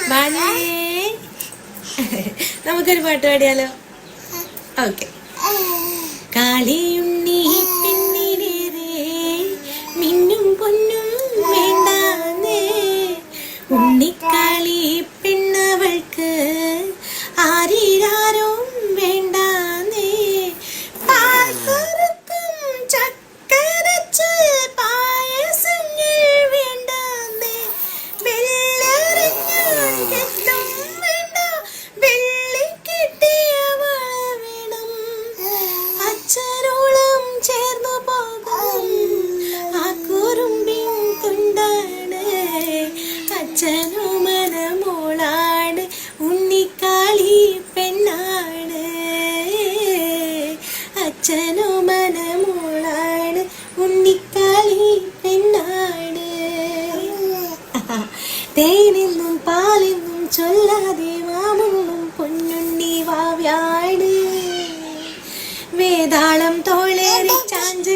ബാലേ നമുക്കൊരു പാട്ട് പാടിയാലോ? ഓക്കെ. കാളിയുണ്ണി പെണ്ണിനേറെ മിന്നും പൊന്നും വേണ്ടാന്നേ, ഉണ്ണിക്കാളി പെണ്ണവൾക്ക് ആരീരാരും വേണ്ടാന്നേ, പാൽക്കുറുക്കും ചക്കരച്ച പായസങ്ങൾ വേണ്ടാന്നേ, വെള്ളറിഞ്ഞും വേണ്ട വെള്ളി കിട്ടിയ വേണം, അച്ഛനോളം ചേർന്നു പോകും ആ കുറുമ്പിൻ തുണ്ടാണ്, അച്ഛനോ മനമോളാണ് ഉണ്ണിക്കാളി പെണ്ണാണ്, അച്ഛനോ മനമോളാണ് ഉണ്ണിക്കാളി പെണ്ണാണ്. തേനെന്നും പാലെന്നും ചൊല്ലാതെ മാമൊന്നും പൊന്നുണ്ണി വാവ്യാണ്, വേതാളം തോളേറി ചാഞ്ച